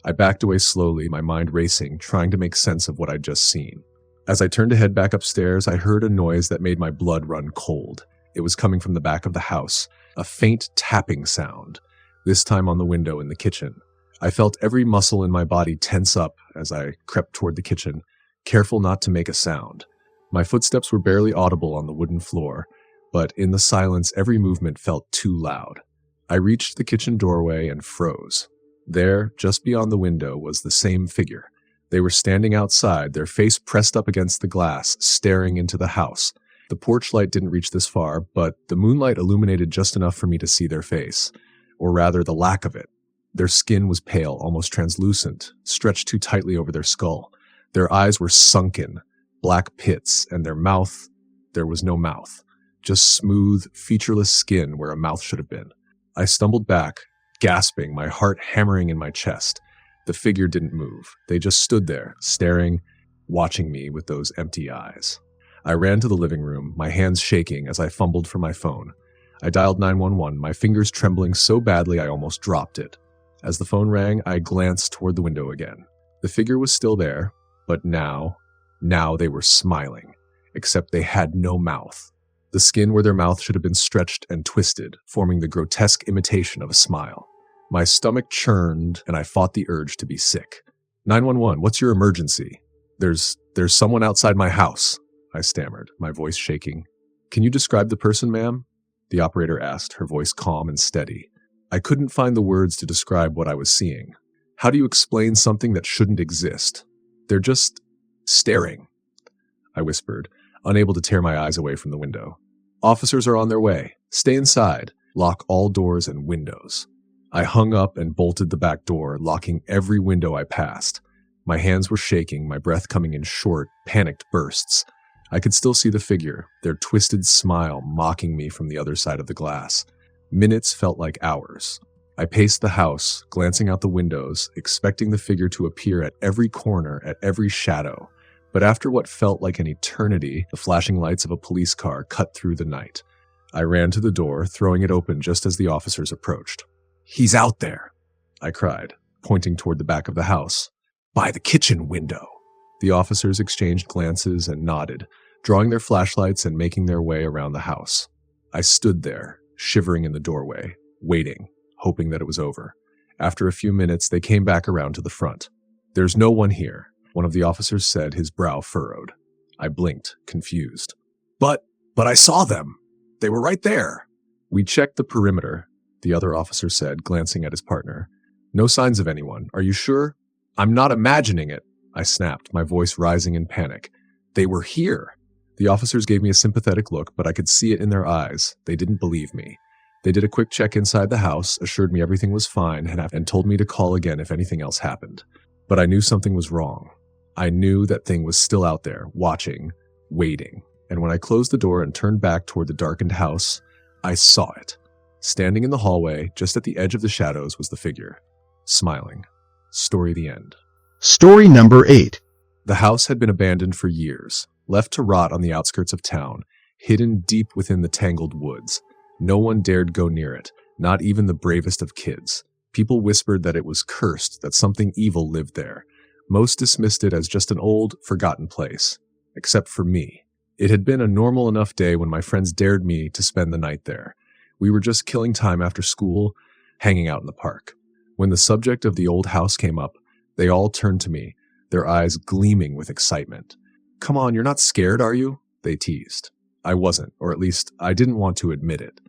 I backed away slowly, my mind racing, trying to make sense of what I'd just seen. As I turned to head back upstairs, I heard a noise that made my blood run cold. It was coming from the back of the house, a faint tapping sound, this time on the window in the kitchen. I felt every muscle in my body tense up as I crept toward the kitchen, careful not to make a sound. My footsteps were barely audible on the wooden floor, but in the silence, every movement felt too loud. I reached the kitchen doorway and froze. There, just beyond the window, was the same figure. They were standing outside, their face pressed up against the glass, staring into the house. The porch light didn't reach this far, but the moonlight illuminated just enough for me to see their face, or rather the lack of it. Their skin was pale, almost translucent, stretched too tightly over their skull. Their eyes were sunken, black pits, and there was no mouth. Just smooth, featureless skin where a mouth should have been. I stumbled back, gasping, my heart hammering in my chest. The figure didn't move. They just stood there, staring, watching me with those empty eyes. I ran to the living room, my hands shaking as I fumbled for my phone. I dialed 911, my fingers trembling so badly I almost dropped it. As the phone rang, I glanced toward the window again. The figure was still there, but now they were smiling, except they had no mouth. The skin where their mouth should have been stretched and twisted, forming the grotesque imitation of a smile. My stomach churned, and I fought the urge to be sick. 911, what's your emergency? There's someone outside my house, I stammered, my voice shaking. Can you describe the person, ma'am? The operator asked, her voice calm and steady. I couldn't find the words to describe what I was seeing. How do you explain something that shouldn't exist? They're just staring, I whispered, unable to tear my eyes away from the window. Officers are on their way. Stay inside. Lock all doors and windows. I hung up and bolted the back door, locking every window I passed. My hands were shaking, my breath coming in short, panicked bursts. I could still see the figure, their twisted smile mocking me from the other side of the glass. Minutes felt like hours. I paced the house, glancing out the windows, expecting the figure to appear at every corner, at every shadow. But after what felt like an eternity, the flashing lights of a police car cut through the night. I ran to the door, throwing it open just as the officers approached. "He's out there," I cried, pointing toward the back of the house. "By the kitchen window." The officers exchanged glances and nodded, drawing their flashlights and making their way around the house. I stood there, shivering in the doorway, waiting, hoping that it was over. After a few minutes, they came back around to the front. "There's no one here," one of the officers said, his brow furrowed. I blinked, confused. But I saw them. They were right there." "We checked the perimeter," the other officer said, glancing at his partner. "No signs of anyone. Are you sure?" "I'm not imagining it," I snapped, my voice rising in panic. "They were here." The officers gave me a sympathetic look, but I could see it in their eyes. They didn't believe me. They did a quick check inside the house, assured me everything was fine, and told me to call again if anything else happened. But I knew something was wrong. I knew that thing was still out there, watching, waiting. And when I closed the door and turned back toward the darkened house, I saw it. Standing in the hallway, just at the edge of the shadows, was the figure. Smiling. Story the end. Story number 8. The house had been abandoned for years, left to rot on the outskirts of town, hidden deep within the tangled woods. No one dared go near it, not even the bravest of kids. People whispered that it was cursed, that something evil lived there. Most dismissed it as just an old, forgotten place. Except for me. It had been a normal enough day when my friends dared me to spend the night there. We were just killing time after school, hanging out in the park. When the subject of the old house came up, they all turned to me, their eyes gleaming with excitement. "Come on, you're not scared, are you?" they teased. I wasn't, or at least I didn't want to admit it.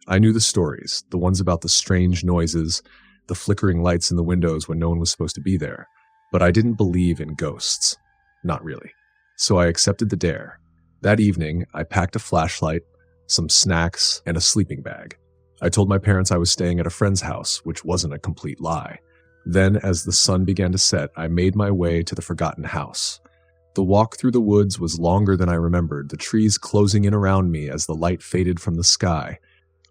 I knew the stories, the ones about the strange noises, the flickering lights in the windows when no one was supposed to be there. But I didn't believe in ghosts. Not really. So I accepted the dare. That evening, I packed a flashlight, some snacks, and a sleeping bag. I told my parents I was staying at a friend's house, which wasn't a complete lie. Then, as the sun began to set, I made my way to the forgotten house. The walk through the woods was longer than I remembered, the trees closing in around me as the light faded from the sky.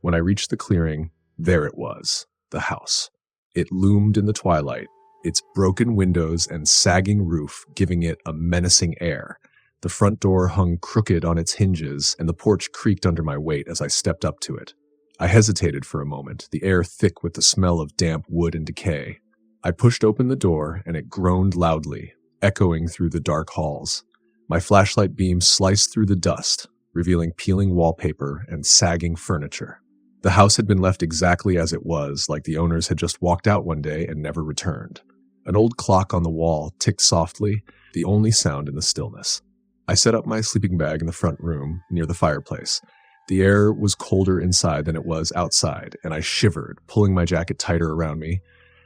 When I reached the clearing, there it was, the house. It loomed in the twilight, its broken windows and sagging roof giving it a menacing air. The front door hung crooked on its hinges, and the porch creaked under my weight as I stepped up to it. I hesitated for a moment, the air thick with the smell of damp wood and decay. I pushed open the door, and it groaned loudly, echoing through the dark halls. My flashlight beam sliced through the dust, revealing peeling wallpaper and sagging furniture. The house had been left exactly as it was, like the owners had just walked out one day and never returned. An old clock on the wall ticked softly, the only sound in the stillness. I set up my sleeping bag in the front room, near the fireplace. The air was colder inside than it was outside, and I shivered, pulling my jacket tighter around me.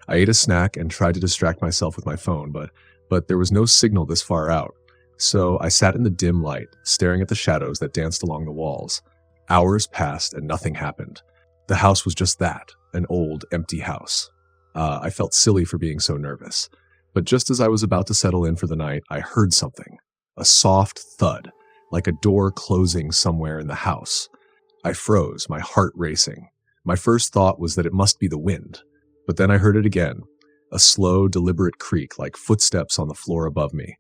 I ate a snack and tried to distract myself with my phone, but there was no signal this far out. So I sat in the dim light, staring at the shadows that danced along the walls. Hours passed and nothing happened. The house was just that, an old, empty house. I felt silly for being so nervous. But just as I was about to settle in for the night, I heard something. A soft thud, like a door closing somewhere in the house. I froze, my heart racing. My first thought was that it must be the wind. But then I heard it again, a slow, deliberate creak like footsteps on the floor above me.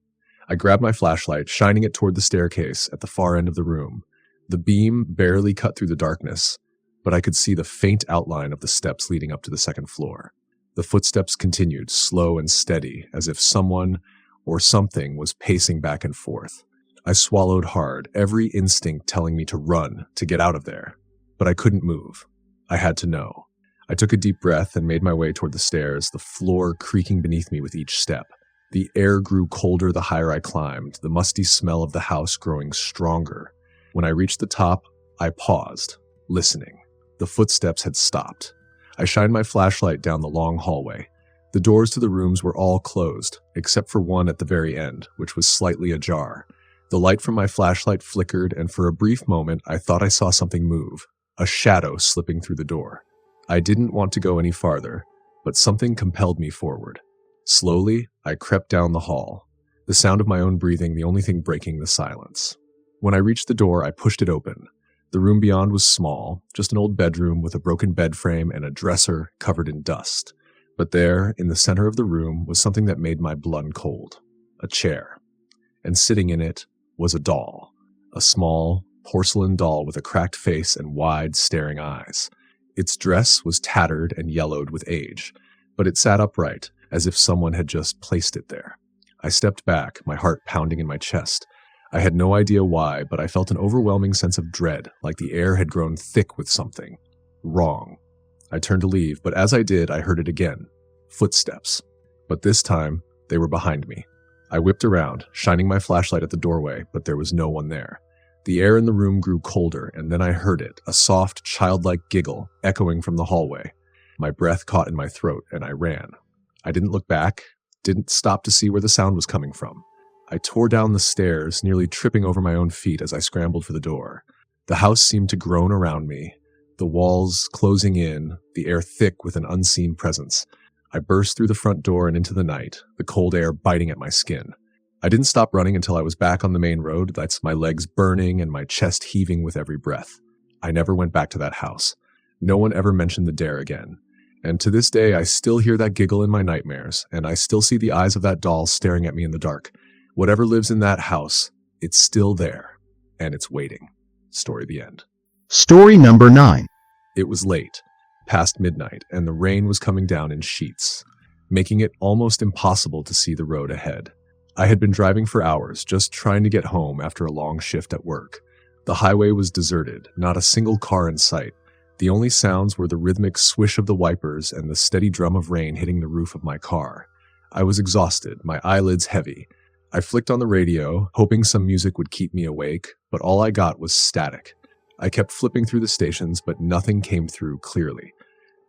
I grabbed my flashlight, shining it toward the staircase at the far end of the room. The beam barely cut through the darkness, but I could see the faint outline of the steps leading up to the second floor. The footsteps continued, slow and steady, as if someone or something was pacing back and forth. I swallowed hard, every instinct telling me to run, to get out of there. But I couldn't move. I had to know. I took a deep breath and made my way toward the stairs, the floor creaking beneath me with each step. The air grew colder the higher I climbed, the musty smell of the house growing stronger. When I reached the top, I paused, listening. The footsteps had stopped. I shined my flashlight down the long hallway. The doors to the rooms were all closed, except for one at the very end, which was slightly ajar. The light from my flashlight flickered, and for a brief moment I thought I saw something move, a shadow slipping through the door. I didn't want to go any farther, but something compelled me forward. Slowly, I crept down the hall, the sound of my own breathing the only thing breaking the silence. When I reached the door, I pushed it open. The room beyond was small, just an old bedroom with a broken bed frame and a dresser covered in dust. But there, in the center of the room, was something that made my blood cold. A chair. And sitting in it was a doll. A small, porcelain doll with a cracked face and wide, staring eyes. Its dress was tattered and yellowed with age, but it sat upright, as if someone had just placed it there. I stepped back, my heart pounding in my chest. I had no idea why, but I felt an overwhelming sense of dread, like the air had grown thick with something. Wrong. I turned to leave, but as I did, I heard it again. Footsteps. But this time, they were behind me. I whipped around, shining my flashlight at the doorway, but there was no one there. The air in the room grew colder, and then I heard it, a soft, childlike giggle, echoing from the hallway. My breath caught in my throat, and I ran. I didn't look back, didn't stop to see where the sound was coming from. I tore down the stairs, nearly tripping over my own feet as I scrambled for the door. The house seemed to groan around me, the walls closing in, the air thick with an unseen presence. I burst through the front door and into the night, the cold air biting at my skin. I didn't stop running until I was back on the main road, that's my legs burning and my chest heaving with every breath. I never went back to that house. No one ever mentioned the dare again. And to this day, I still hear that giggle in my nightmares, and I still see the eyes of that doll staring at me in the dark. Whatever lives in that house, it's still there, and it's waiting. Story the end. Story number 9. It was late, past midnight, and the rain was coming down in sheets, making it almost impossible to see the road ahead. I had been driving for hours, just trying to get home after a long shift at work. The highway was deserted, not a single car in sight. The only sounds were the rhythmic swish of the wipers and the steady drum of rain hitting the roof of my car. I was exhausted, my eyelids heavy. I flicked on the radio, hoping some music would keep me awake, but all I got was static. I kept flipping through the stations, but nothing came through clearly.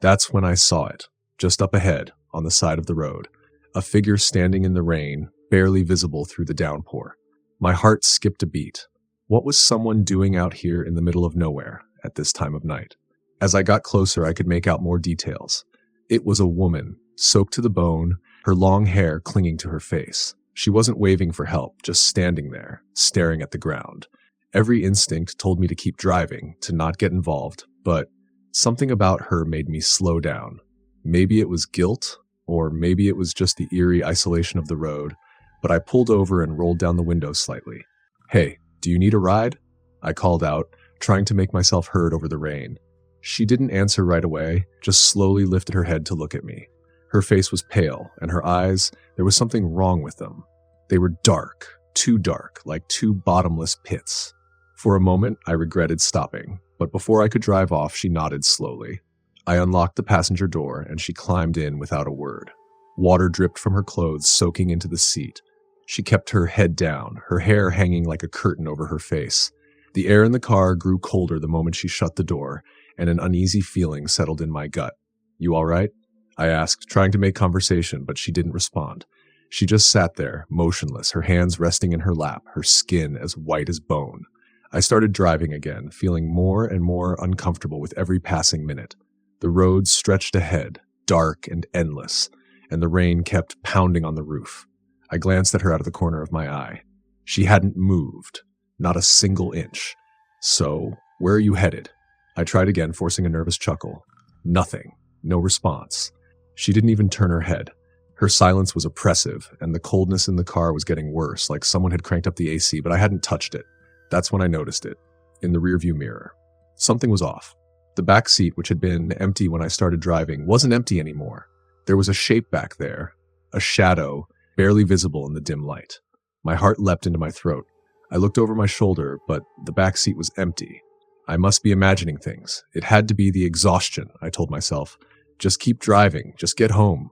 That's when I saw it, just up ahead, on the side of the road. A figure standing in the rain, barely visible through the downpour. My heart skipped a beat. What was someone doing out here in the middle of nowhere at this time of night? As I got closer, I could make out more details. It was a woman, soaked to the bone, her long hair clinging to her face. She wasn't waving for help, just standing there, staring at the ground. Every instinct told me to keep driving, to not get involved, but something about her made me slow down. Maybe it was guilt, or maybe it was just the eerie isolation of the road, but I pulled over and rolled down the window slightly. "Hey, do you need a ride?" I called out, trying to make myself heard over the rain. She didn't answer right away, just slowly lifted her head to look at me. Her face was pale, and her eyes, there was something wrong with them. They were dark, too dark, like two bottomless pits. For a moment, I regretted stopping, but before I could drive off, she nodded slowly. I unlocked the passenger door, and she climbed in without a word. Water dripped from her clothes, soaking into the seat. She kept her head down, her hair hanging like a curtain over her face. The air in the car grew colder the moment she shut the door, and an uneasy feeling settled in my gut. "You all right?" I asked, trying to make conversation, but she didn't respond. She just sat there, motionless, her hands resting in her lap, her skin as white as bone. I started driving again, feeling more and more uncomfortable with every passing minute. The road stretched ahead, dark and endless, and the rain kept pounding on the roof. I glanced at her out of the corner of my eye. She hadn't moved, not a single inch. So, where are you headed? I tried again, forcing a nervous chuckle. Nothing. No response. She didn't even turn her head. Her silence was oppressive, and the coldness in the car was getting worse, like someone had cranked up the AC, but I hadn't touched it. That's when I noticed it, in the rearview mirror. Something was off. The back seat, which had been empty when I started driving, wasn't empty anymore. There was a shape back there, a shadow, barely visible in the dim light. My heart leapt into my throat. I looked over my shoulder, but the back seat was empty. I must be imagining things. It had to be the exhaustion, I told myself. Just keep driving, just get home.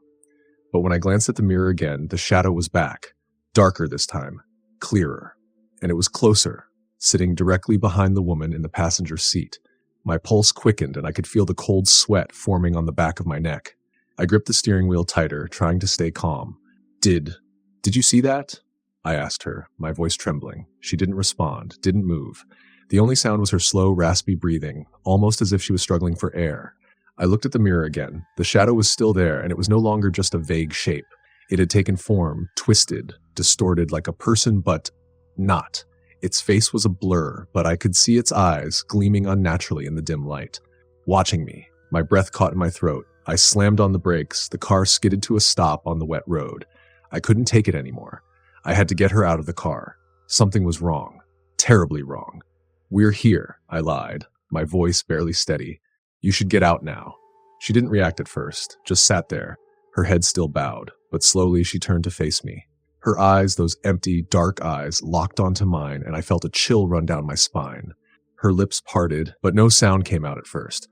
But when I glanced at the mirror again, the shadow was back. Darker this time, clearer. And it was closer, sitting directly behind the woman in the passenger seat. My pulse quickened and I could feel the cold sweat forming on the back of my neck. I gripped the steering wheel tighter, trying to stay calm. Did you see that? I asked her, my voice trembling. She didn't respond, didn't move. The only sound was her slow, raspy breathing, almost as if she was struggling for air. I looked at the mirror again. The shadow was still there, and it was no longer just a vague shape. It had taken form, twisted, distorted like a person, but not. Its face was a blur, but I could see its eyes gleaming unnaturally in the dim light. Watching me, my breath caught in my throat. I slammed on the brakes. The car skidded to a stop on the wet road. I couldn't take it anymore. I had to get her out of the car. Something was wrong. Terribly wrong. "We're here," I lied, my voice barely steady. "You should get out now." She didn't react at first, just sat there, her head still bowed, but slowly she turned to face me. Her eyes, those empty, dark eyes, locked onto mine, and I felt a chill run down my spine. Her lips parted, but no sound came out at first.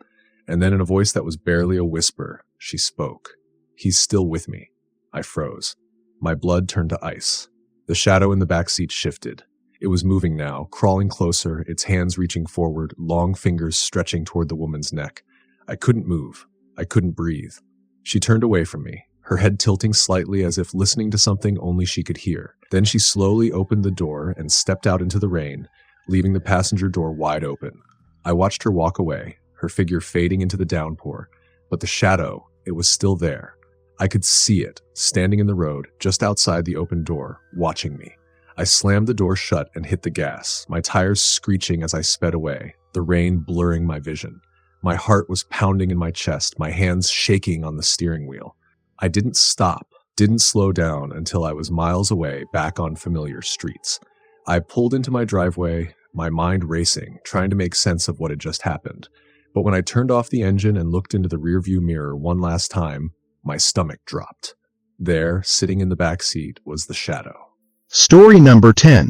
And then in a voice that was barely a whisper, she spoke. "He's still with me." I froze. My blood turned to ice. The shadow in the back seat shifted. It was moving now, crawling closer, its hands reaching forward, long fingers stretching toward the woman's neck. I couldn't move. I couldn't breathe. She turned away from me, her head tilting slightly as if listening to something only she could hear. Then she slowly opened the door and stepped out into the rain, leaving the passenger door wide open. I watched her walk away, her figure fading into the downpour, but the shadow, it was still there. I could see it, standing in the road, just outside the open door, watching me. I slammed the door shut and hit the gas, my tires screeching as I sped away, the rain blurring my vision. My heart was pounding in my chest, my hands shaking on the steering wheel. I didn't stop, didn't slow down until I was miles away, back on familiar streets. I pulled into my driveway, my mind racing, trying to make sense of what had just happened. But when I turned off the engine and looked into the rearview mirror one last time, my stomach dropped. There, sitting in the back seat, was the shadow. Story number 10.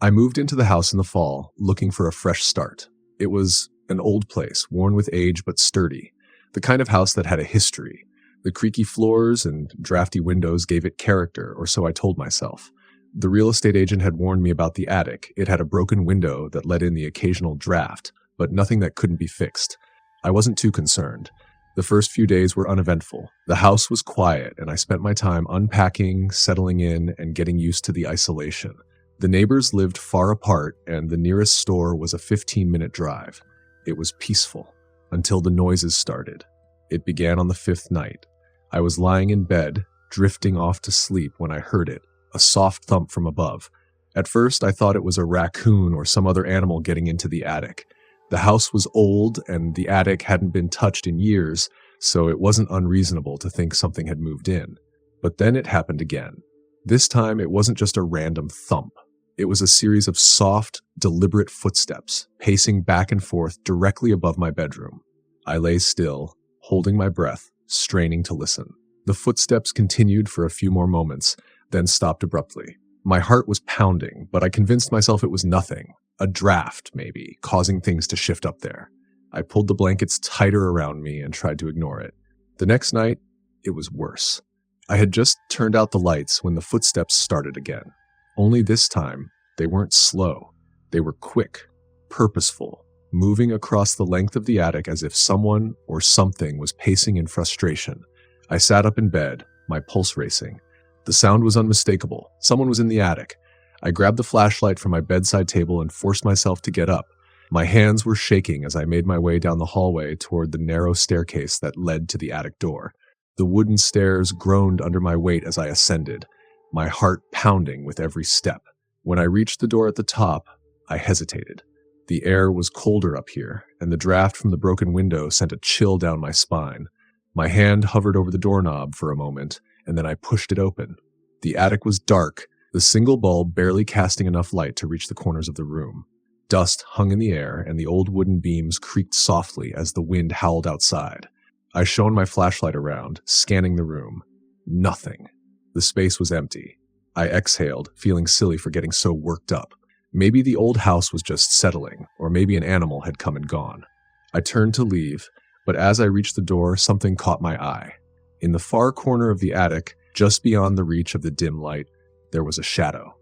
I moved into the house in the fall, looking for a fresh start. It was an old place, worn with age but sturdy, the kind of house that had a history. The creaky floors and drafty windows gave it character, or so I told myself. The real estate agent had warned me about the attic. It had a broken window that let in the occasional draft, but nothing that couldn't be fixed. I wasn't too concerned. The first few days were uneventful. The house was quiet, and I spent my time unpacking, settling in, and getting used to the isolation. The neighbors lived far apart, and the nearest store was a 15-minute drive. It was peaceful, until the noises started. It began on the 5th night. I was lying in bed, drifting off to sleep when I heard it, a soft thump from above. At first, I thought it was a raccoon or some other animal getting into the attic. The house was old, and the attic hadn't been touched in years, so it wasn't unreasonable to think something had moved in. But then it happened again. This time, it wasn't just a random thump. It was a series of soft, deliberate footsteps, pacing back and forth directly above my bedroom. I lay still, holding my breath, straining to listen. The footsteps continued for a few more moments, then stopped abruptly. My heart was pounding, but I convinced myself it was nothing. A draft, maybe, causing things to shift up there. I pulled the blankets tighter around me and tried to ignore it. The next night, it was worse. I had just turned out the lights when the footsteps started again. Only this time, they weren't slow. They were quick, purposeful, moving across the length of the attic as if someone or something was pacing in frustration. I sat up in bed, my pulse racing. The sound was unmistakable. Someone was in the attic. I grabbed the flashlight from my bedside table and forced myself to get up. My hands were shaking as I made my way down the hallway toward the narrow staircase that led to the attic door. The wooden stairs groaned under my weight as I ascended, my heart pounding with every step. When I reached the door at the top, I hesitated. The air was colder up here, and the draft from the broken window sent a chill down my spine. My hand hovered over the doorknob for a moment, and then I pushed it open. The attic was dark, the single bulb barely casting enough light to reach the corners of the room. Dust hung in the air, and the old wooden beams creaked softly as the wind howled outside. I shone my flashlight around, scanning the room. Nothing. The space was empty. I exhaled, feeling silly for getting so worked up. Maybe the old house was just settling, or maybe an animal had come and gone. I turned to leave, but as I reached the door, something caught my eye. In the far corner of the attic, just beyond the reach of the dim light, there was a shadow.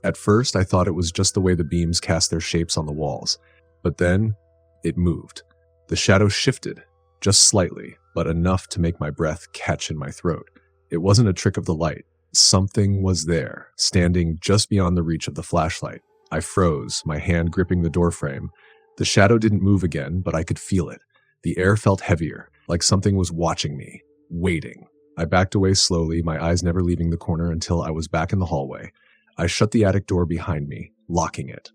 At first, I thought it was just the way the beams cast their shapes on the walls, but then it moved. The shadow shifted, just slightly, but enough to make my breath catch in my throat. It wasn't a trick of the light. Something was there, standing just beyond the reach of the flashlight. I froze, my hand gripping the doorframe. The shadow didn't move again, but I could feel it. The air felt heavier, like something was watching me, waiting. I backed away slowly, my eyes never leaving the corner until I was back in the hallway. I shut the attic door behind me, locking it.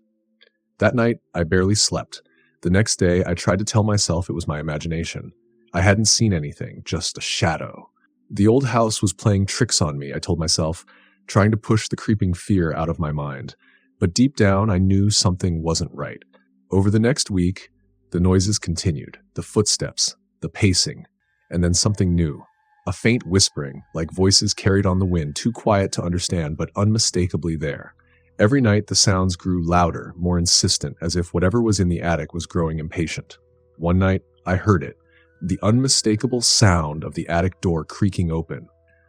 That night, I barely slept. The next day, I tried to tell myself it was my imagination. I hadn't seen anything, just a shadow. The old house was playing tricks on me, I told myself, trying to push the creeping fear out of my mind. But deep down, I knew something wasn't right. Over the next week, the noises continued, the footsteps, the pacing, and then something new. A faint whispering, like voices carried on the wind, too quiet to understand, but unmistakably there. Every night, the sounds grew louder, more insistent, as if whatever was in the attic was growing impatient. One night, I heard it, the unmistakable sound of the attic door creaking open.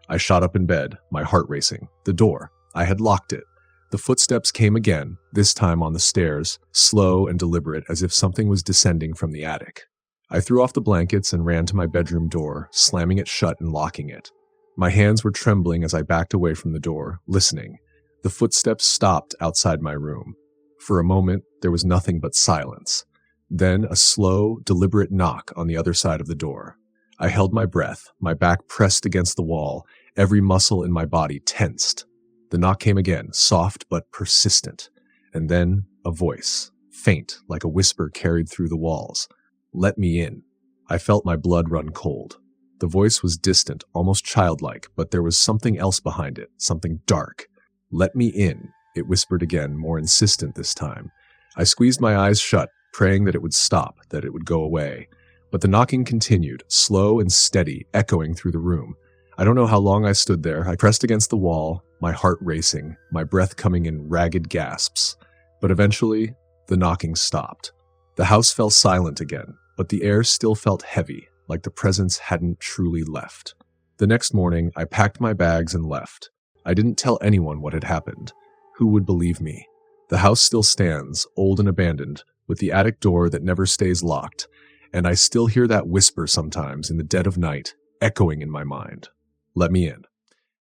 I shot up in bed, my heart racing. The door. I had locked it. The footsteps came again, this time on the stairs, slow and deliberate, as if something was descending from the attic. I threw off the blankets and ran to my bedroom door, slamming it shut and locking it. My hands were trembling as I backed away from the door, listening. The footsteps stopped outside my room. For a moment, there was nothing but silence. Then a slow, deliberate knock on the other side of the door. I held my breath, my back pressed against the wall, every muscle in my body tensed. The knock came again, soft but persistent. And then a voice, faint, like a whisper carried through the walls. "Let me in." I felt my blood run cold. The voice was distant, almost childlike, but there was something else behind it, something dark. "Let me in," it whispered again, more insistent this time. I squeezed my eyes shut, praying that it would stop, that it would go away. But the knocking continued, slow and steady, echoing through the room. I don't know how long I stood there. I pressed against the wall, my heart racing, my breath coming in ragged gasps. But eventually, the knocking stopped. The house fell silent again, but the air still felt heavy, like the presence hadn't truly left. The next morning, I packed my bags and left. I didn't tell anyone what had happened. Who would believe me? The house still stands, old and abandoned, with the attic door that never stays locked, and I still hear that whisper sometimes in the dead of night, echoing in my mind. Let me in.